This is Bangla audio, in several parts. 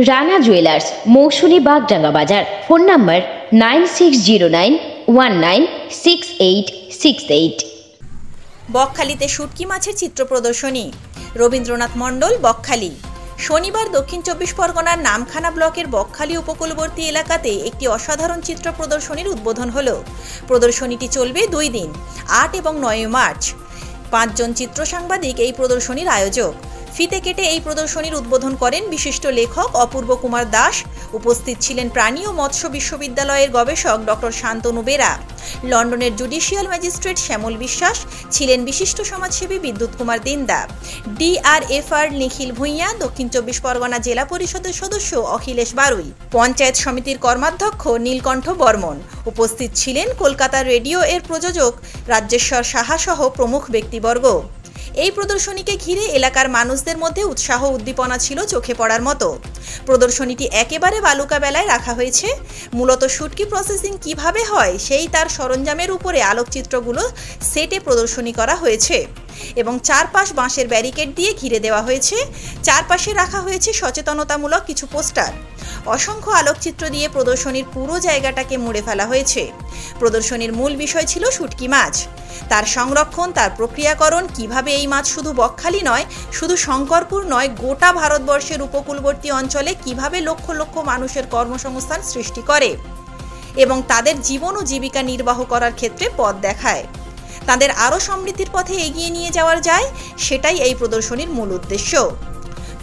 রানা জুয়েলার্স, মৌসুমী বাগডাঙ্গা বাজার। Phone number 9609196868। বকখালিতে শুটকি মাছের চিত্র প্রদর্শনী। রবীন্দ্রনাথ মণ্ডল, বকখালি। শনিবার দক্ষিণ চব্বিশ পরগনার নামখানা ব্লকের বকখালি উপকূলবর্তী এলাকাতে একটি অসাধারণ চিত্র প্রদর্শনীর উদ্বোধন হলো। প্রদর্শনীটি চলবে 2 দিন, 8 এবং 9 মার্চ। 5 জন চিত্র সাংবাদিক এই প্রদর্শনীর আয়োজক। ফিতে কেটে এই প্রদর্শনীর উদ্বোধন করেন বিশিষ্ট লেখক অপূর্ব কুমার দাস। উপস্থিত ছিলেন প্রাণী ও মৎস্য বিশ্ববিদ্যালয়ের গবেষক ডক্টর শান্তনু বেরা, লন্ডনের জুডিশিয়াল ম্যাজিস্ট্রেট শ্যামল বিশ্বাস, ছিলেন বিশিষ্ট সমাজসেবী বিদ্যুৎ কুমার দিন্দা, DRFR নিখিল ভূঁইয়া, দক্ষিণ চব্বিশ পরগনা জেলা পরিষদের সদস্য অখিলেশ বারুই, পঞ্চায়েত সমিতির কর্মাধ্যক্ষ নীলকণ্ঠ বর্মন। উপস্থিত ছিলেন কলকাতা রেডিও এর প্রযোজক রাজ্যেশ্বর সাহা সহ প্রমুখ ব্যক্তিবর্গ। এই প্রদর্শনীকে ঘিরে এলাকার মানুষদের মধ্যে উৎসাহ উদ্দীপনা ছিল চোখে পড়ার মতো। প্রদর্শনীটি একেবারে বালুকা বেলায় রাখা হয়েছে। মূলত শুটকি প্রসেসিং কিভাবে হয় সেই তার সরঞ্জামের উপরে আলোকচিত্রগুলো সেটে প্রদর্শনী করা হয়েছে এবং চারপাশ বাঁশের ব্যারিকেড দিয়ে ঘিরে দেওয়া হয়েছে। চারপাশে রাখা হয়েছে সচেতনতামূলক কিছু পোস্টার। অসংখ্য আলোকচিত্র দিয়ে প্রদর্শনীর পুরো জায়গাটাকে মুড়ে ফেলা হয়েছে। প্রদর্শনীর মূল বিষয় ছিল শুটকি মাছ, তার সংরক্ষণ, তার প্রক্রিয়াকরণ, কিভাবে এই মাছ শুধু বকখালি নয়, শুধু শঙ্করপুর নয়, গোটা ভারতবর্ষের উপকূলবর্তী অঞ্চলে কিভাবে লক্ষ লক্ষ মানুষের কর্মসংস্থান সৃষ্টি করে এবং তাদের জীবন ও জীবিকা নির্বাহ করার ক্ষেত্রে পথ দেখায়। তাদের আরও সমৃদ্ধির পথে এগিয়ে নিয়ে যাওয়া যায়, সেটাই এই প্রদর্শনীর মূল উদ্দেশ্য।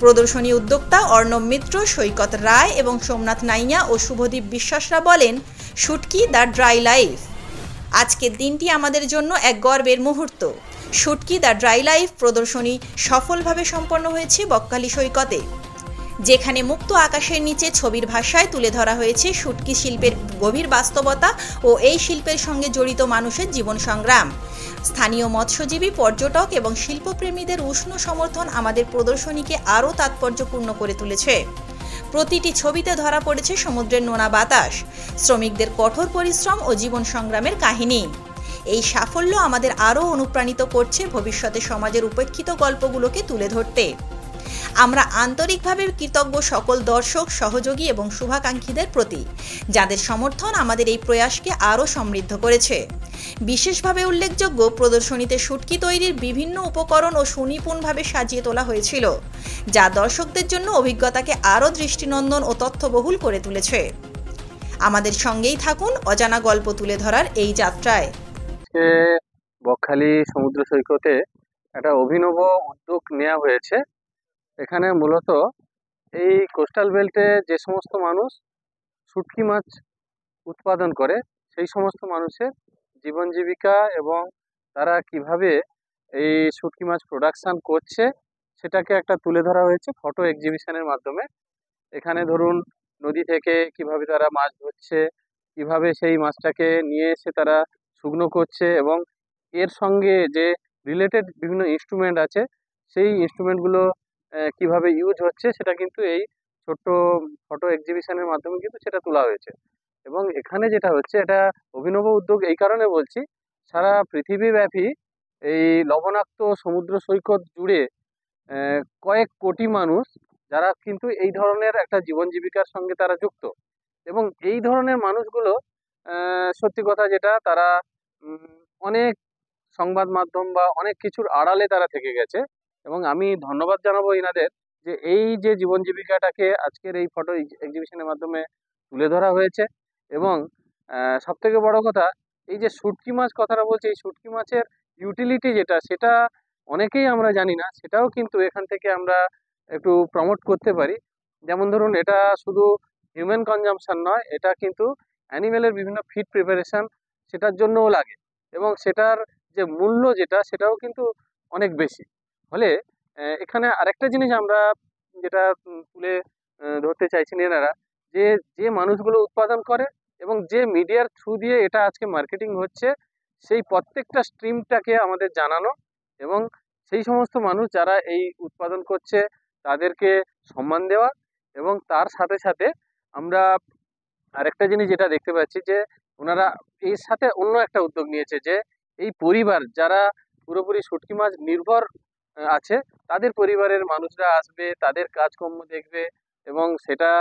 প্রদর্শনী উদ্যোক্তা অর্ণব মিত্র, সৈকত রায় এবং সোমনাথ নাইয়া ও শুভদীপ বিশ্বাসরা বলেন, শুটকি দ্য ড্রাই লাইফ। আজকের দিনটি আমাদের জন্য এক গর্বের মুহূর্ত। শুটকি দ্য ড্রাই লাইফ প্রদর্শনী সফলভাবে সম্পন্ন হয়েছে বকখালি সৈকতে, যেখানে মুক্ত আকাশের নিচে ছবির ভাষায় তুলে ধরা হয়েছে শুটকি শিল্পের গভীর বাস্তবতা ও এই শিল্পের সঙ্গে জড়িত মানুষের জীবন সংগ্রাম। স্থানীয় মৎস্যজীবী, পর্যটক এবং শিল্পপ্রেমীদের উষ্ণ সমর্থন আমাদের প্রদর্শনীকে আরও তাৎপর্যপূর্ণ করে তুলেছে। প্রতিটি ছবিতে ধরা পড়েছে সমুদ্রের নোনা বাতাস, শ্রমিকদের কঠোর পরিশ্রম ও জীবন সংগ্রামের কাহিনী। এই সাফল্য আমাদের আরও অনুপ্রাণিত করছে ভবিষ্যতে সমাজের উপেক্ষিত গল্পগুলোকে তুলে ধরতে। আমরা আন্তরিকভাবে কৃতজ্ঞ সকল দর্শক, সহযোগী এবং শুভাকাঙ্ক্ষীদের প্রতি, যাদের সমর্থন আমাদের এই প্রয়াসকে আরও সমৃদ্ধ করেছে। বিশেষভাবে উল্লেখযোগ্য, প্রদর্শনীতে শুটকি তৈরির বিভিন্ন উপকরণ ও সুনিপুণভাবে সাজিয়ে তোলা হয়েছিল, যা দর্শকদের জন্য অভিজ্ঞতাকে আরও দৃষ্টিনন্দন ও তথ্যবহুল করে তুলেছে। আমাদের সঙ্গেই থাকুন অজানা গল্প তুলে ধরার এই যাত্রায়। বকখালি সমুদ্র সৈকতে একটা অভিনব উদ্যোগ নেওয়া হয়েছে। এখানে মূলত এই কোস্টাল বেল্টে যে সমস্ত মানুষ শুটকি মাছ উৎপাদন করে, সেই সমস্ত মানুষের জীবন জীবিকা এবং তারা কিভাবে এই শুটকি মাছ প্রোডাকশন করছে সেটাকে একটা তুলে ধরা হয়েছে ফটো এক্সিবিশনের মাধ্যমে। এখানে ধরুন নদী থেকে কিভাবে তারা মাছ ধরছে, কিভাবে সেই মাছটাকে নিয়ে এসে তারা শুকনো করছে এবং এর সঙ্গে যে রিলেটেড বিভিন্ন ইনস্ট্রুমেন্ট আছে সেই ইনস্ট্রুমেন্টগুলো কিভাবে ইউজ হচ্ছে সেটা কিন্তু এই ছোট্ট ফটো এক্সিবিশনের মাধ্যমে কিন্তু সেটা তোলা হয়েছে। এবং এখানে যেটা হচ্ছে, এটা অভিনব উদ্যোগ এই কারণে বলছি, সারা পৃথিবীব্যাপী এই লবণাক্ত সমুদ্র সৈকত জুড়ে কয়েক কোটি মানুষ যারা কিন্তু এই ধরনের একটা জীবন জীবিকার সঙ্গে তারা যুক্ত। এবং এই ধরনের মানুষগুলো সত্যি কথা যেটা, তারা অনেক সংবাদ মাধ্যম বা অনেক কিছুর আড়ালে তারা থেকে গেছে এবং আমি ধন্যবাদ জানাবো এনাদের যে এই যে জীবন জীবিকাটাকে আজকের এই ফটো এক্সিবিশনের মাধ্যমে তুলে ধরা হয়েছে। এবং সব থেকে বড় কথা, এই যে শুটকি মাছ কথাটা বলছি, এই শুটকি মাছের ইউটিলিটি যেটা, সেটা অনেকেই আমরা জানি না, সেটাও কিন্তু এখান থেকে আমরা একটু প্রমোট করতে পারি। যেমন ধরুন, এটা শুধু হিউম্যান কনজাম্পশন নয়, এটা কিন্তু অ্যানিমেলের বিভিন্ন ফিড প্রিপারেশন সেটার জন্যও লাগে এবং সেটার যে মূল্য যেটা, সেটাও কিন্তু অনেক বেশি। ফলে এখানে আরেকটা জিনিস আমরা যেটা তুলে ধরতে চাইছেন এনারা, যে যে মানুষগুলো উৎপাদন করে এবং যে মিডিয়ার থ্রু দিয়ে এটা আজকে মার্কেটিং হচ্ছে, সেই প্রত্যেকটা স্ট্রিমটাকে আমাদের জানানো এবং সেই সমস্ত মানুষ যারা এই উৎপাদন করছে তাদেরকে সম্মান দেওয়া। এবং তার সাথে সাথে আমরা আরেকটা জিনিস যেটা দেখতে পাচ্ছি, যে ওনারা এর সাথে অন্য একটা উদ্যোগ নিয়েছে, যে এই পরিবার যারা পুরোপুরি শুটকি মাছ নির্ভর আছে, তাদের পরিবারের মানুষরা আসবে, তাদের কাজকর্ম দেখবে, এবং সেটা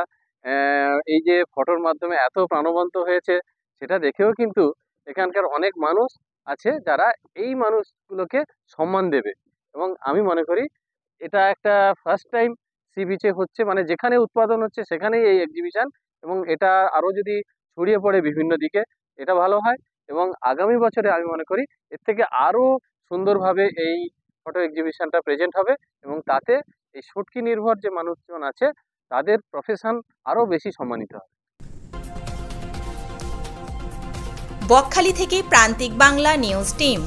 এই যে ফটোর মাধ্যমে এত প্রাণবন্ত হয়েছে, সেটা দেখেও কিন্তু এখানকার অনেক মানুষ আছে যারা এই মানুষগুলোকে সম্মান দেবে। এবং আমি মনে করি এটা একটা ফার্স্ট টাইম সি বিচে হচ্ছে, মানে যেখানে উৎপাদন হচ্ছে সেখানেই এই এক্সিবিশন, এবং এটা আরো যদি ছড়িয়ে পড়ে বিভিন্ন দিকে এটা ভালো হয়। এবং আগামী বছরে আমি মনে করি এর থেকে আরো সুন্দরভাবে এই ফটো এক্সিবিশনটা প্রেজেন্ট হবে, এবং তাতে এই শুটকি নির্ভর যে মানুষজন আছে তাদের প্রফেশন আরো বেশি সম্মানিত হবে। বকখালি থেকে প্রান্তিক বাংলা নিউজ টিম।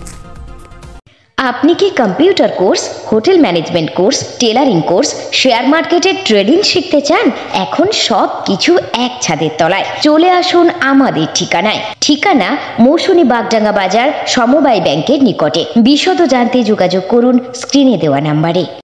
আপনি কি computer course, hotel management course, tailoring course, share মার্কেটের ট্রেডিং শিখতে চান? এখন সব কিছু এক ছাদের তলায়। চলে আসুন আমাদের ঠিকানায়। ঠিকানা মৌসুনী বাগডাঙ্গা বাজার, সমবায় ব্যাংকের নিকটে। বিশদ জানতে যোগাযোগ করুন স্ক্রিনে দেওয়া নাম্বারে।